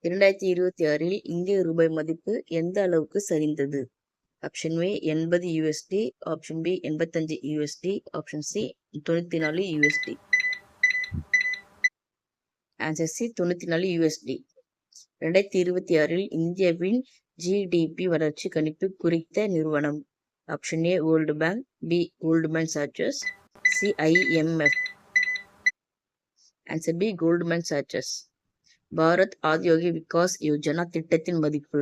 2026இல் இந்திய ரூபாய் மதிப்பு எந்த அளவுக்கு சரிந்தது? Option A 80 USD, option B 85 USD, option C 94 USD. Answer C 94 USD. 2026இல் இந்தியாவின் ஜிடிபி வளர்ச்சி கணிப்பு குறித்த நிறுவனம். Option A world bank, B Goldman Sachs, சி IMF. Answer B Goldman Sachs. Bharat Audyogik Vikas Yojana திட்டத்தின் மதிப்பு.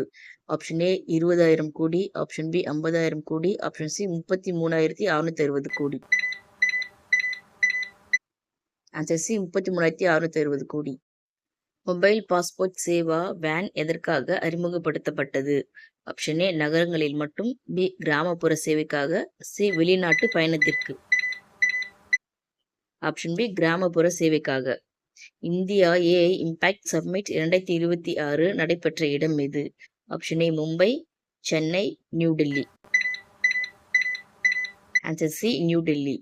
ஆப்ஷன் ஏ 20,000 கோடி, ஆப்ஷன் பி 50,000 கோடி, ஆப்ஷன் சி 33,660 கோடி. ஆன்சர் சி 33,660 கோடி. மொபைல் பாஸ்போர்ட் சேவா வேன் எதற்காக அறிமுகப்படுத்தப்பட்டது? ஆப்ஷன் ஏ நகரங்களில் மட்டும், பி கிராமப்புற சேவைக்காக, சி வெளிநாட்டு பயணத்திற்கு. ஆப்ஷன் பி கிராமப்புற சேவைக்காக. இந்தியா ஏஐ இம்பாக்ட் சம்மிட் 2026 நடைபெற்ற இடம் எது? Option A Mumbai, Chennai, New Delhi. Answer C New Delhi.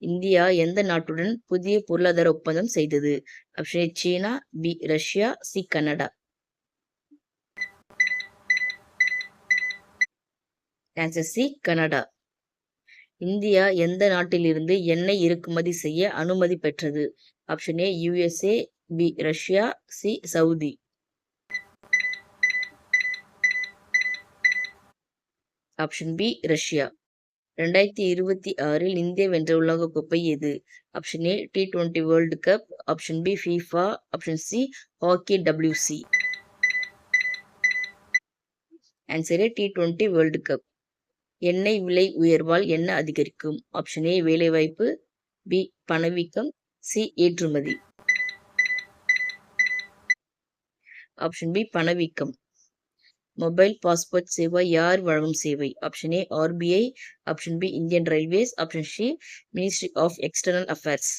India எந்த நாட்டுடன் புதிய பொருளாதார ஒப்பந்தம் செய்தது? ஆப்ஷன் ஏ சீனா, பி ரஷ்யா, C Canada. Answer C Canada. India எந்த நாட்டிலிருந்து எண்ணெய் இறக்குமதி செய்ய அனுமதி பெற்றது? ஆப்ஷன் ஏ USA, பி ரஷ்யா, சி சவுதி. ஆப்ஷன் பி ரஷ்யா. 2026இல் இந்தியா வென்ற உலகக்கோப்பை எது? Option A T20 world cup, option B FIFA, option C hockey WC. Answer A T20 world cup. எண்ணெய் விலை உயர்வால் என்ன அதிகரிக்கும்? ஆப்ஷன் ஏ வேலைவாய்ப்பு, பி பணவீக்கம், சி ஏற்றுமதி. ஆப்ஷன் பி பணவீக்கம். மொபைல் பாஸ்போர்ட் சேவா யார் வழங்கும் சேவை? Option A RBI, option B Indian railways, option C ministry of external affairs.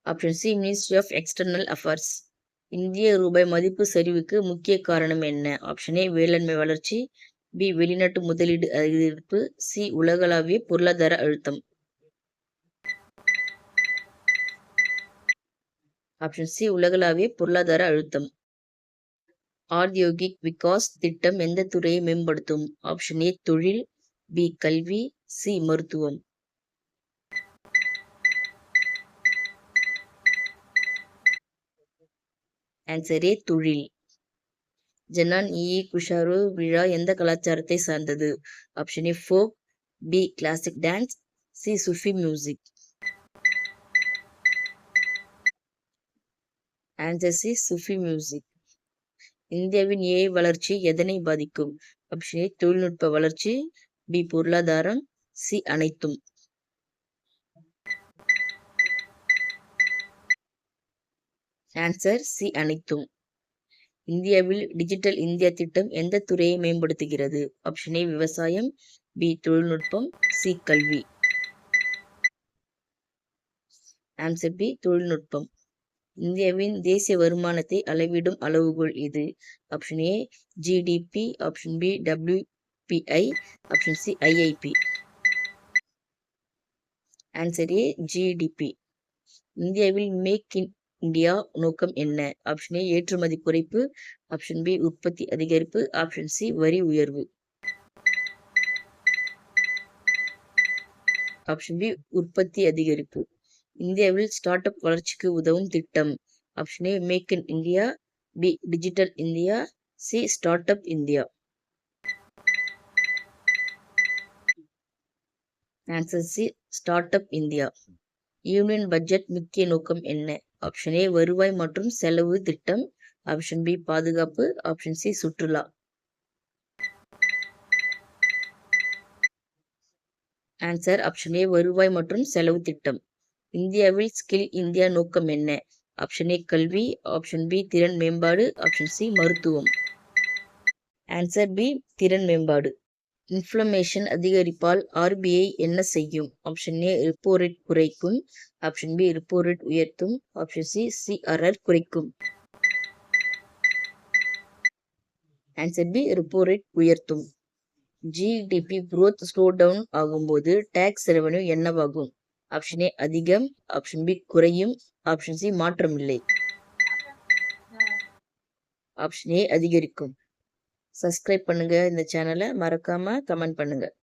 Option C ministry of external affairs. இந்திய ரூபாய் மதிப்பு சரிவுக்கு முக்கிய காரணம் என்ன? ஆப்ஷன் ஏ வேளாண்மை வளர்ச்சி, பி வெளிநாட்டு முதலீடு அதிகரிப்பு, சி உலகளாவிய பொருளாதார அழுத்தம். ஆப்ஷன் சி உலகளாவிய பொருளாதார அழுத்தம். ஆத்யோகிக் விகாஸ் திட்டம் எந்த துறையை மேம்படுத்தும்? ஆப்ஷன் ஏ தொழில், பி கல்வி, சி மருத்துவம். ஆன்சர் ஏ தொழில். ஜனான் குஷாரு விழா எந்த கலாச்சாரத்தை சார்ந்தது? Option A folk, B classic dance, C Sufi music. Answer C Sufi music. இந்தியாவின் ஏஐ வளர்ச்சி எதனை பாதிக்கும்? ஆப்ஷன் ஏ தொழில்நுட்ப வளர்ச்சி, பி பொருளாதாரம், சி அனைத்தும். ஆன்சர் சி அனைத்தும். இந்தியாவில் டிஜிட்டல் இந்தியா திட்டம் எந்த துறையை மேம்படுத்துகிறது? ஆப்ஷன் ஏ விவசாயம், பி தொழில்நுட்பம், சி கல்வி. ஆன்சர் பி தொழில்நுட்பம். இந்தியாவின் தேசிய வருமானத்தை அளவிடும் அளவுகோல் எது? Option A GDP, option B WPI, option C IIP. Answer A GDP. இந்தியாவில் மேக் இன் இந்தியா நோக்கம் என்ன? ஆப்ஷன் ஏ ஏற்றுமதி குறைப்பு, ஆப்ஷன் பி உற்பத்தி அதிகரிப்பு, ஆப்ஷன் சி வரி உயர்வு. ஆப்ஷன் பி உற்பத்தி அதிகரிப்பு. இந்தியாவில் ஸ்டார்ட் அப் வளர்ச்சிக்கு உதவும் திட்டம். Option A make in India, B digital India, C start up India. Answer C start up India. Union budget முக்கிய நோக்கம் என்ன? ஆப்ஷன் ஏ வருவாய் மற்றும் செலவு திட்டம், ஆப்ஷன் பி பாதுகாப்பு, ஆப்ஷன் சி சுற்றுலா. ஆன்சர் ஆப்ஷன் ஏ வருவாய் மற்றும் செலவு திட்டம். இந்தியாவில் ஸ்கில் இந்தியா நோக்கம் என்ன? ஆப்ஷன் ஏ கல்வி, ஆப்ஷன் பி திறன் மேம்பாடு, ஆப்ஷன் சி மருத்துவம். ஆன்சர் பி திறன் மேம்பாடு. இன்ஃப்ளமேஷன் அதிகரிப்பால் RBI என்ன செய்யும்? ஆப்ஷன் ஏ ரிப்போ ரேட் குறைக்கும், ஆப்ஷன் பி ரிப்போ ரேட் உயர்த்தும், ஆப்ஷன் சி CRR குறைக்கும். ஆன்சர் பி ரிப்போ ரேட் உயர்த்தும். GDP growth ஸ்லோ டவுன் ஆகும்போது டேக்ஸ் ரெவன்யூ என்னவாகும்? ஆப்ஷன் ஏ அதிகம், ஆப்ஷன் பி குறையும், ஆப்ஷன் சி மாற்றம் இல்லை. ஆப்ஷன் ஏ அதிகரிக்கும். சப்ஸ்கிரைப் பண்ணுங்க இந்த சேனலை, மறக்காம கமெண்ட் பண்ணுங்க.